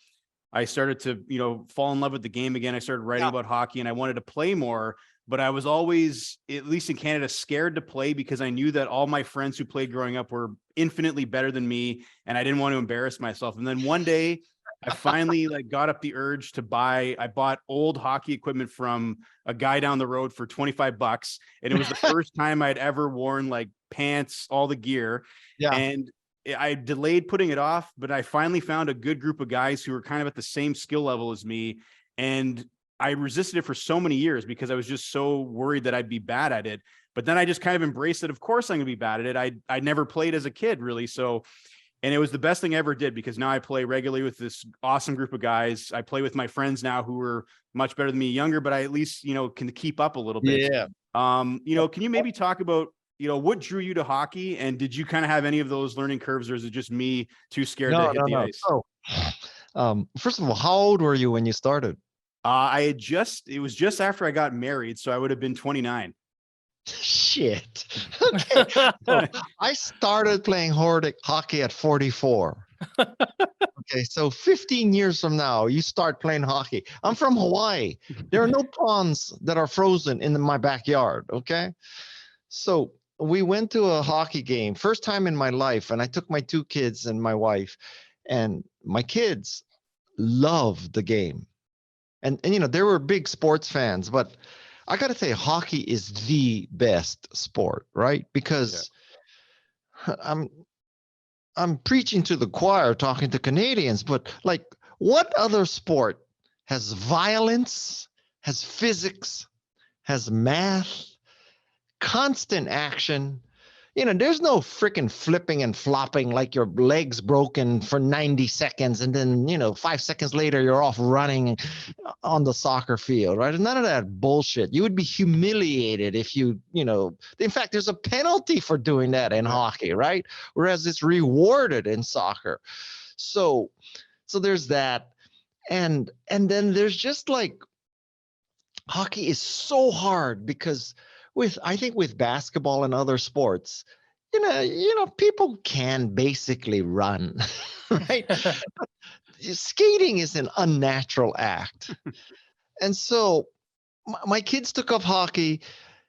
I started to, fall in love with the game again. I started writing about hockey, and I wanted to play more, but I was always, at least in Canada, scared to play because I knew that all my friends who played growing up were infinitely better than me, and I didn't want to embarrass myself. And then one day I finally got up the urge to I bought old hockey equipment from a guy down the road for $25. And it was the first time I'd ever worn pants, all the gear. Yeah. And I delayed putting it off, but I finally found a good group of guys who were kind of at the same skill level as me. And I resisted it for so many years because I was just so worried that I'd be bad at it. But then I just kind of embraced it. Of course I'm going to be bad at it. I never played as a kid, really. So, and it was the best thing I ever did, because now I play regularly with this awesome group of guys. I play with my friends now who are much better than me, younger, but I at least, can keep up a little bit. Yeah. Can you maybe talk about, what drew you to hockey, and did you kind of have any of those learning curves, or is it just me too scared to hit the ice? So, first of all, how old were you when you started? It was just after I got married, so I would have been 29. Shit. Okay. So I started playing hockey at 44. Okay, so 15 years from now, you start playing hockey. I'm from Hawaii. There are no ponds that are frozen in my backyard. Okay, so we went to a hockey game, first time in my life, and I took my two kids and my wife, and my kids loved the game. And they were big sports fans, but I got to say, hockey is the best sport, right? Because I'm preaching to the choir, talking to Canadians, but what other sport has violence, has physics, has math, constant action? There's no freaking flipping and flopping like your legs broken for 90 seconds and then, 5 seconds later you're off running on the soccer field, right? None of that bullshit. You would be humiliated if in fact, there's a penalty for doing that in hockey, right? Whereas it's rewarded in soccer. So there's that. And then there's just hockey is so hard because I think with basketball and other sports, people can basically run, right? Skating is an unnatural act. And so my kids took up hockey,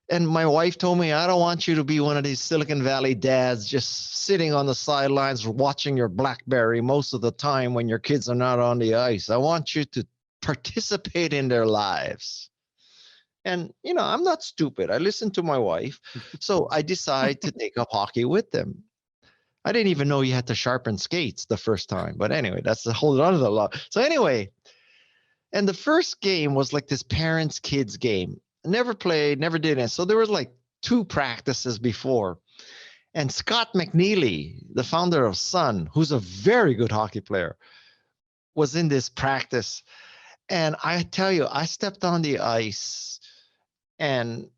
and my wife told me, I don't want you to be one of these Silicon Valley dads just sitting on the sidelines watching your BlackBerry most of the time when your kids are not on the ice. I want you to participate in their lives. And, I'm not stupid. I listened to my wife. So I decided to take up hockey with them. I didn't even know you had to sharpen skates the first time. But anyway, that's a whole other lot. So anyway, and the first game was like this parents kids game. Never played, never did it. So there was like 2 practices before. And Scott McNeely, the founder of Sun, who's a very good hockey player, was in this practice. And I tell you, I stepped on the ice and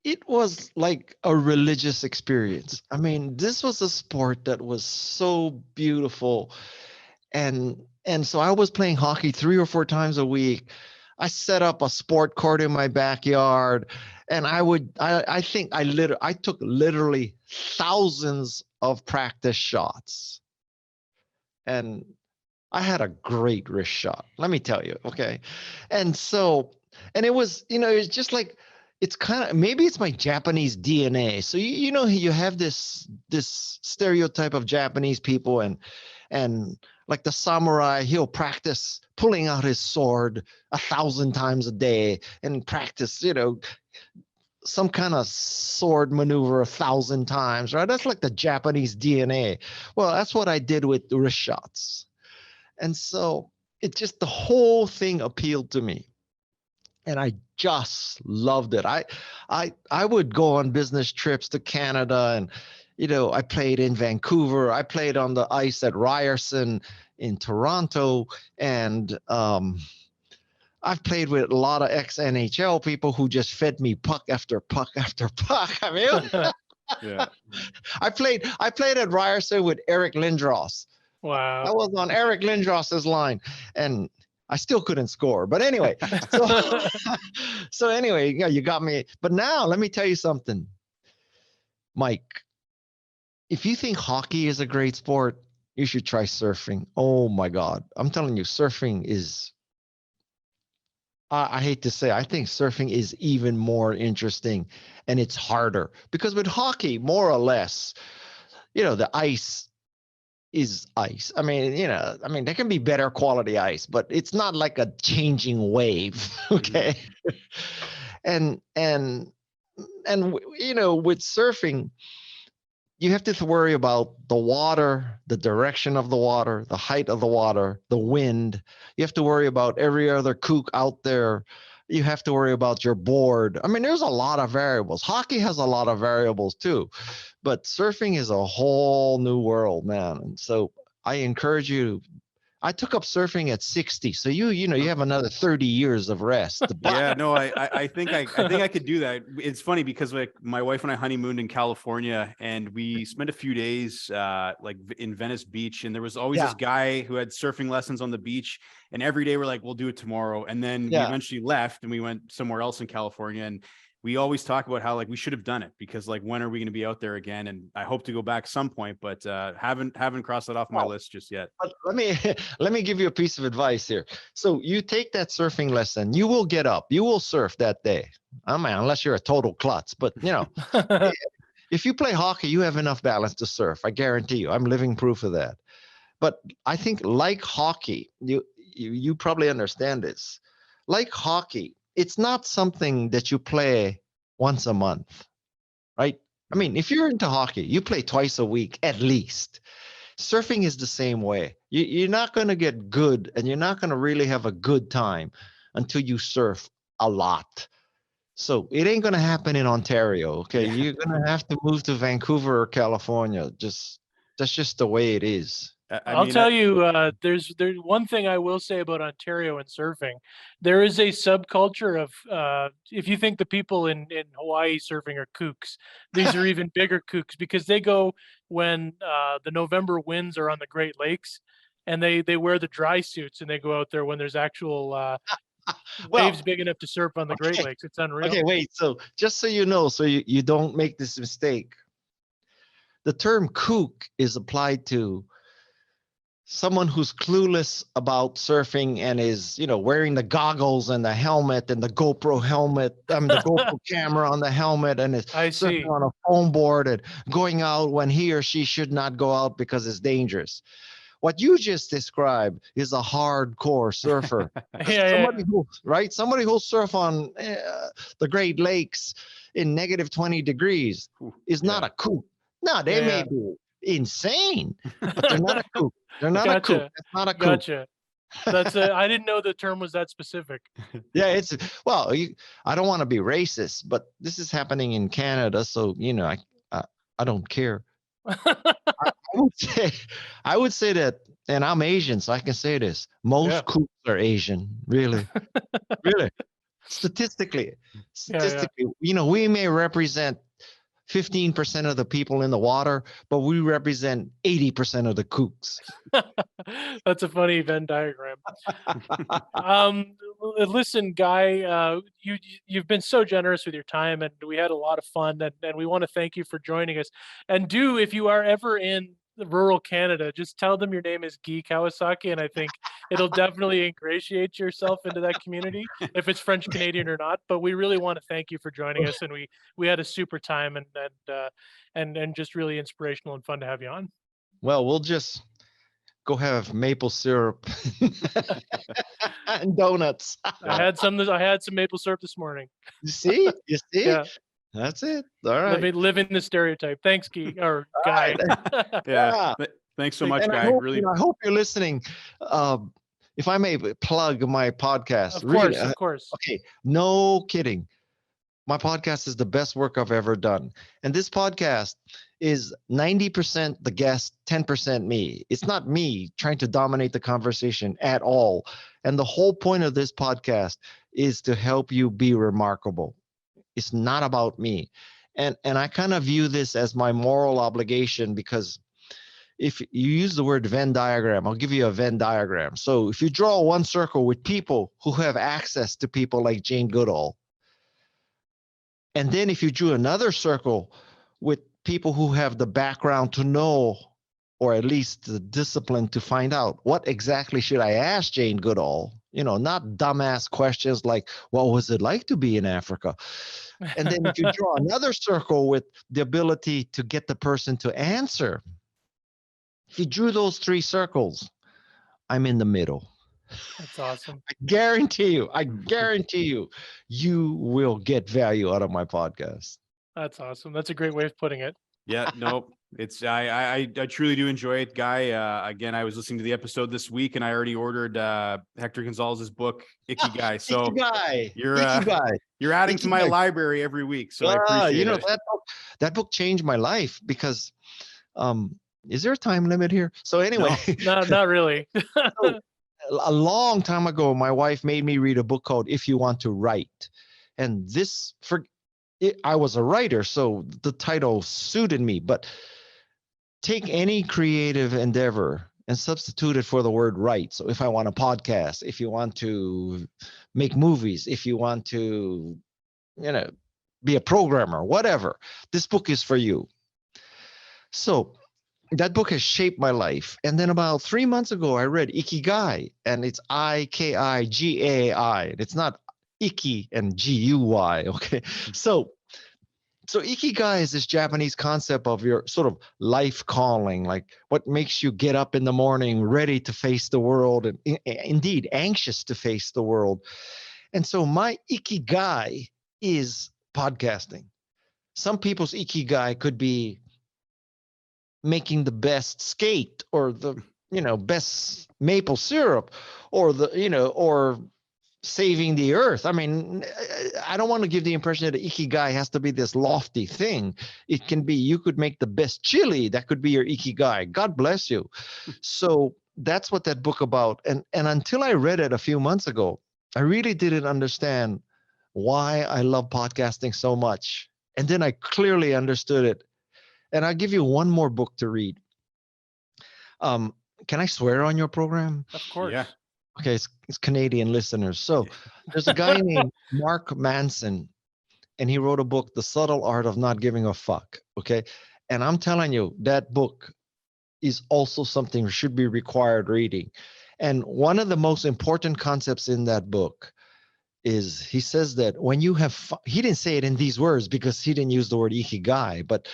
it was like a religious experience. I mean, this was a sport that was so beautiful. And so I was playing hockey 3 or 4 times a week. I set up a sport court in my backyard, and I think I took literally thousands of practice shots. And I had a great wrist shot, let me tell you, okay? And so, and it was, it's just like, it's kind of, maybe it's my Japanese DNA. So, you have this stereotype of Japanese people, and like the samurai, he'll practice pulling out his sword 1,000 times a day and practice, some kind of sword maneuver 1,000 times, right? That's like the Japanese DNA. Well, that's what I did with the wrist shots. And so the whole thing appealed to me. And I just loved it. I would go on business trips to Canada, and I played in Vancouver. I played on the ice at Ryerson in Toronto, and I've played with a lot of ex-NHL people who just fed me puck after puck after puck. I mean, Yeah. I played at Ryerson with Eric Lindros. Wow. I was on Eric Lindros's line, and I still couldn't score. But anyway, so anyway, you got me. But now let me tell you something, Mike. If you think hockey is a great sport, you should try surfing. Oh my God. I'm telling you, surfing is, I hate to say, I think surfing is even more interesting, and it's harder because with hockey, more or less, the ice is ice. I mean, there can be better quality ice, but it's not like a changing wave. Okay. And with surfing, you have to worry about the water, the direction of the water, the height of the water, the wind. You have to worry about every other kook out there. You have to worry about your board. I mean, there's a lot of variables. Hockey has a lot of variables too, but surfing is a whole new world, man. And so I encourage you. I took up surfing at 60. So you have another 30 years of rest. Yeah, no, I think I could do that. It's funny because like my wife and I honeymooned in California, and we spent a few days like in Venice Beach, and there was always this guy who had surfing lessons on the beach, and every day we're like, we'll do it tomorrow. And then we eventually left and we went somewhere else in California, and we always talk about how like we should have done it because like when are we going to be out there again? And I hope to go back some point, but haven't crossed that off my list just yet. But let me give you a piece of advice here. So you take that surfing lesson, you will get up, you will surf that day. I mean, unless you're a total klutz, but if you play hockey, you have enough balance to surf. I guarantee you. I'm living proof of that. But I think like hockey, you probably understand this. Like hockey, it's not something that you play once a month, right? I mean, if you're into hockey, you play twice a week at least. Surfing is the same way. You're not going to get good, and you're not going to really have a good time until you surf a lot. So it ain't going to happen in Ontario, okay? Yeah. You're going to have to move to Vancouver or California. That's just the way it is. I'll tell you, there's one thing I will say about Ontario and surfing. There is a subculture of, if you think the people in Hawaii surfing are kooks, these are even bigger kooks because they go when the November winds are on the Great Lakes, and they wear the dry suits and they go out there when there's actual Well, Waves big enough to surf on the Great okay. Lakes. It's unreal. Okay, wait. So just so you know, so you don't make this mistake, the term kook is applied to someone who's clueless about surfing and is, wearing the goggles and the helmet and the GoPro helmet, the GoPro camera on the helmet, and is I surfing see. on a foam board and going out when he or she should not go out because it's dangerous. What you just described is a hardcore surfer. Somebody who'll surf on the Great Lakes in -20 degrees is not a kook. No, they may be insane, but they're not a kook. They're not a kook. That's not a kook. Gotcha. I didn't know the term was that specific. Yeah, I don't want to be racist, but this is happening in Canada, so I don't care. I would say that, and I'm Asian, so I can say this. Most kooks are Asian, really, really. Statistically, we may represent 15% of the people in the water, but we represent 80% of the kooks. That's a funny Venn diagram. Listen, Guy, you've been so generous with your time, and we had a lot of fun, and we want to thank you for joining us. And if you are ever in rural Canada, just tell them your name is Guy Kawasaki, and I think it'll definitely ingratiate yourself into that community, if it's French Canadian or not. But we really want to thank you for joining us, and we had a super time, and just really inspirational and fun to have you on. Well, we'll just go have maple syrup and donuts. I had some maple syrup this morning. You see? Yeah. That's it. All right. Living the stereotype. Thanks, Guy. Yeah. Thanks so much, Guy. I hope you're listening. If I may plug my podcast. Of course. Okay. No kidding. My podcast is the best work I've ever done. And this podcast is 90% the guest, 10% me. It's not me trying to dominate the conversation at all. And the whole point of this podcast is to help you be remarkable. It's not about me. And I kind of view this as my moral obligation, because if you use the word Venn diagram, I'll give you a Venn diagram. So if you draw one circle with people who have access to people like Jane Goodall, and then if you drew another circle with people who have the background to know, or at least the discipline to find out, what exactly should I ask Jane Goodall? Not dumbass questions like, what was it like to be in Africa? And then if you draw another circle with the ability to get the person to answer, if you drew those three circles, I'm in the middle. That's awesome. I guarantee you, you will get value out of my podcast. That's awesome. That's a great way of putting it. Yeah, no, it's I truly do enjoy it, Guy. Again, I was listening to the episode this week, and I already ordered Hector Gonzalez's book, Ikigai. So you're adding to my library every week. So I appreciate it. That book changed my life, because is there a time limit here? So anyway, no, not really. A long time ago, my wife made me read a book called If You Want to Write. And I was a writer, so the title suited me. But take any creative endeavor and substitute it for the word write. So if I want a podcast, if you want to make movies, if you want to, be a programmer, whatever, this book is for you. So that book has shaped my life. And then about 3 months ago, I read Ikigai, and it's Ikigai. It's not Iki and Gui. Okay. So Ikigai is this Japanese concept of your sort of life calling, like what makes you get up in the morning, ready to face the world, and indeed anxious to face the world. And so my Ikigai is podcasting. Some people's Ikigai could be making the best skate, or the best maple syrup, or or saving the earth. I mean, I don't want to give the impression that Ikigai has to be this lofty thing. It can be, you could make the best chili, that could be your Ikigai. God bless you. So that's what that book about. And until I read it a few months ago, I really didn't understand why I love podcasting so much. And then I clearly understood it. And I'll give you one more book to read. Can I swear on your program? Of course. Yeah. Okay, it's Canadian listeners. So there's a guy named Mark Manson, and he wrote a book, The Subtle Art of Not Giving a Fuck. Okay. And I'm telling you, that book is also something that should be required reading. And one of the most important concepts in that book is he says that when you have, he didn't say it in these words because he didn't use the word ikigai, but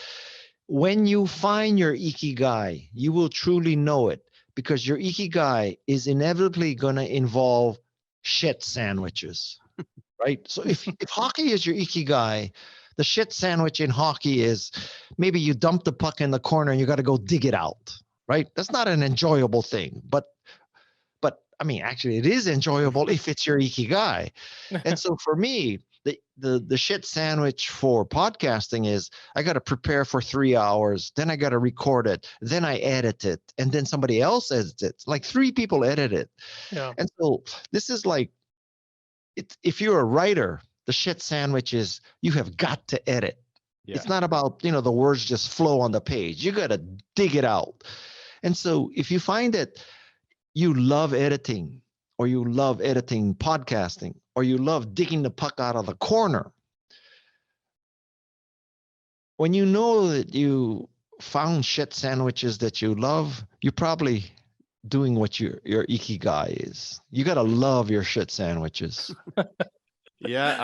when you find your ikigai, you will truly know it, because your ikigai is inevitably going to involve shit sandwiches, right? So if hockey is your ikigai, the shit sandwich in hockey is maybe you dump the puck in the corner and you got to go dig it out, right? That's not an enjoyable thing, but I mean, actually it is enjoyable if it's your ikigai. And so for me, the shit sandwich for podcasting is I got to prepare for 3 hours, then I got to record it, then I edit it, and then somebody else edits it. Like 3 people edit it. Yeah. And so this is like, if you're a writer, the shit sandwich is you have got to edit. Yeah. It's not about, the words just flow on the page. You got to dig it out. And so if you find that you love editing, or you love editing podcasting, or you love digging the puck out of the corner, when you know that you found shit sandwiches that you love, you're probably doing what your ikigai is. You got to love your shit sandwiches. Yeah,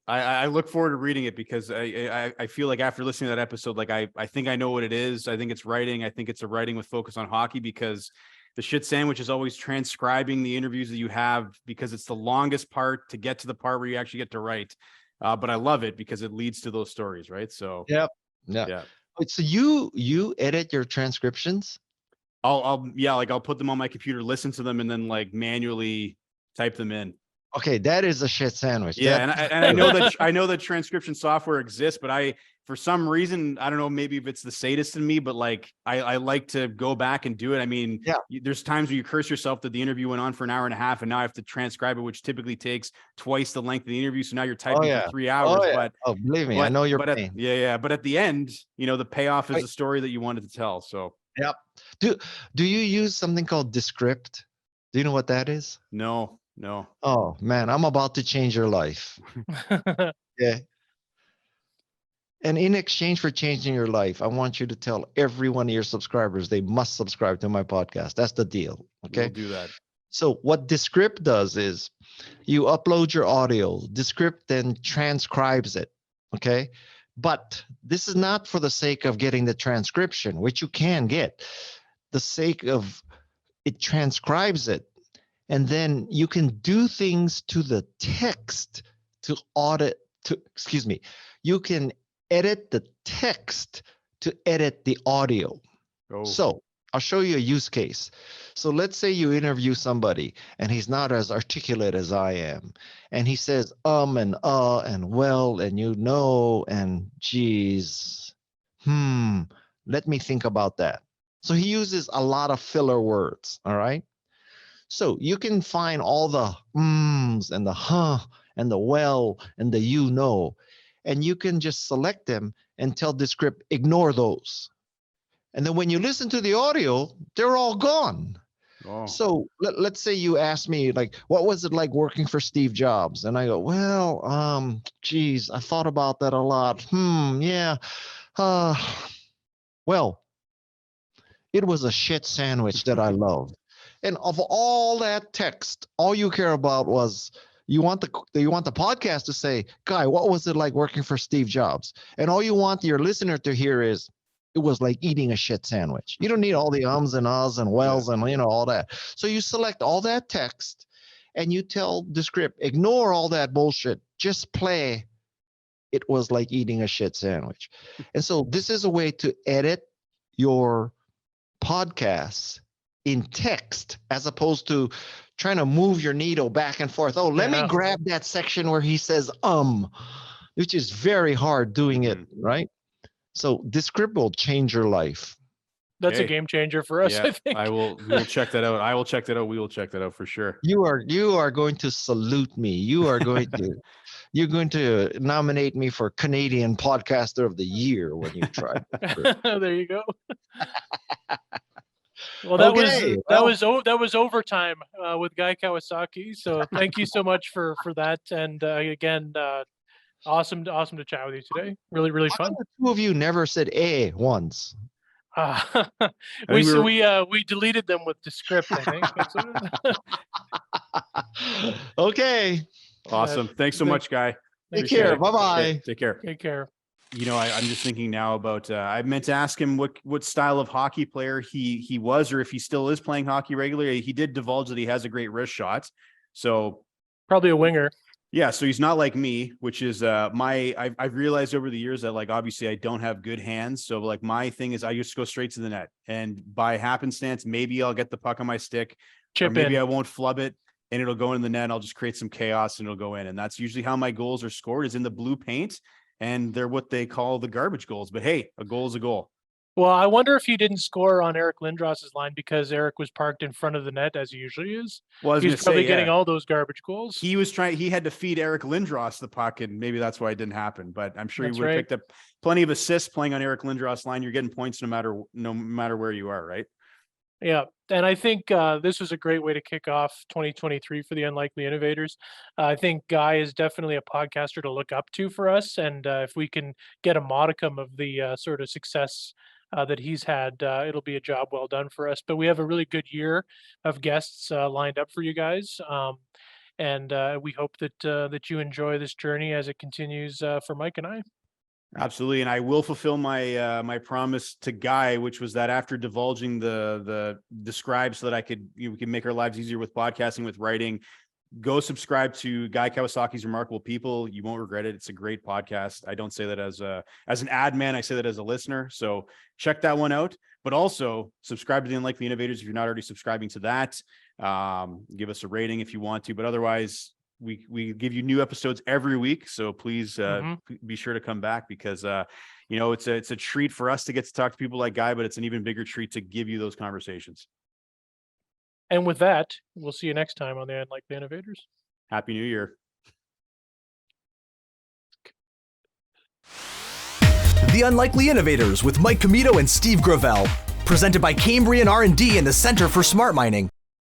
I look forward to reading it, because I feel like after listening to that episode, like I think I know what it is. I think it's writing. I think it's a writing with focus on hockey, because the shit sandwich is always transcribing the interviews that you have, because it's the longest part to get to the part where you actually get to write. But I love it because it leads to those stories, right? So yeah. So you edit your transcriptions? I'll put them on my computer, listen to them, and then like manually type them in. Okay, that is a shit sandwich. Yeah, and I know that transcription software exists, but for some reason, I don't know, maybe if it's the sadist in me, but like I like to go back and do it. I mean, there's times where you curse yourself that the interview went on for an hour and a half, and now I have to transcribe it, which typically takes twice the length of the interview. So now you're typing for 3 hours. But believe me, I know your pain. But at the end, the payoff is the story that you wanted to tell. So yep. Do you use something called Descript? Do you know what that is? No. Oh man, I'm about to change your life. Yeah. And in exchange for changing your life, I want you to tell every one of your subscribers they must subscribe to my podcast. That's the deal. Okay. We'll do that. So what Descript does is you upload your audio. Descript then transcribes it. Okay. But this is not for the sake of getting the transcription, which you can get. The sake of it transcribes it. And then you can do things to the text you can edit the text to edit the audio. Oh. So I'll show you a use case. So let's say you interview somebody and he's not as articulate as I am. And he says, and well, and and geez, let me think about that. So he uses a lot of filler words. All right. So you can find all the ums and the huh and the well and the and you can just select them and tell Descript, ignore those. And then when you listen to the audio, they're all gone. Oh. So let's say you ask me, like, what was it like working for Steve Jobs? And I go, well, geez, I thought about that a lot. Yeah. Well, it was a shit sandwich that I loved. And of all that text, all you care about was you want the podcast to say, Guy, what was it like working for Steve Jobs? And all you want your listener to hear is, it was like eating a shit sandwich. You don't need all the ums and ahs and wells and all that. So you select all that text and you tell Descript, ignore all that bullshit. Just play, it was like eating a shit sandwich. And so this is a way to edit your podcasts in text, as opposed to trying to move your needle back and forth. Oh, let me grab that section where he says, which is very hard doing it, right? So Descript will change your life. That's a game changer for us, I think. We'll check that out. I will check that out. We will check that out for sure. You are going to salute me. You're going to nominate me for Canadian Podcaster of the Year when you try. There you go. Well, that Okay, was overtime with Guy Kawasaki. So thank you so much for that. And again, awesome to chat with you today. Really How fun. come the two of you never said A once? Uh, think we deleted them with the script. I think. That's what it is. Okay. Awesome. Thanks so much, Guy. Take Appreciate care. it. Bye-bye. Okay, take care. Take care. You know, I'm just thinking now about I meant to ask him what style of hockey player he was, or if he still is playing hockey regularly. He did divulge that he has a great wrist shot. So Probably a winger. yeah, so he's not like me, which is I've realized over the years that, like, obviously I don't have good hands. So like my thing is I just go straight to the net, and by happenstance, maybe I'll get the puck on my stick, or Chip maybe in. I won't flub it and it'll go in the net. I'll just create some chaos and it'll go in. And that's usually how my goals are scored, is in the blue paint. And they're what they call the garbage goals. But hey, a goal is a goal. Well, I wonder if he didn't score on Eric Lindros's line because Eric was parked in front of the net as he usually is. Well, I was He's going to probably say, getting yeah, all those garbage goals. he had to feed Eric Lindros the puck, and maybe that's why it didn't happen. But I'm sure That's he would have right. picked up plenty of assists playing on Eric Lindros' line. You're getting points no matter where you are, right? Yeah, and I think this was a great way to kick off 2023 for the Unlikely Innovators. I think Guy is definitely a podcaster to look up to for us, and if we can get a modicum of the sort of success that he's had, it'll be a job well done for us. But we have a really good year of guests lined up for you guys, and we hope that you enjoy this journey as it continues for Mike and I. Absolutely, and I will fulfill my my promise to Guy, which was that after divulging the scribe, so that I could we can make our lives easier with podcasting, with writing. Go subscribe to Guy Kawasaki's Remarkable People. You won't regret it. It's a great podcast. I don't say that as an ad man. I say that as a listener. So check that one out. But also subscribe to the Unlikely Innovators if you're not already subscribing to that. Give us a rating if you want to. But otherwise, we give you new episodes every week. So please be sure to come back, because it's a treat for us to get to talk to people like Guy, but it's an even bigger treat to give you those conversations. And with that, we'll see you next time on the Unlikely Innovators. Happy New Year. The Unlikely Innovators with Mike Comito and Steve Gravel. Presented by Cambrian R&D and the Center for Smart Mining.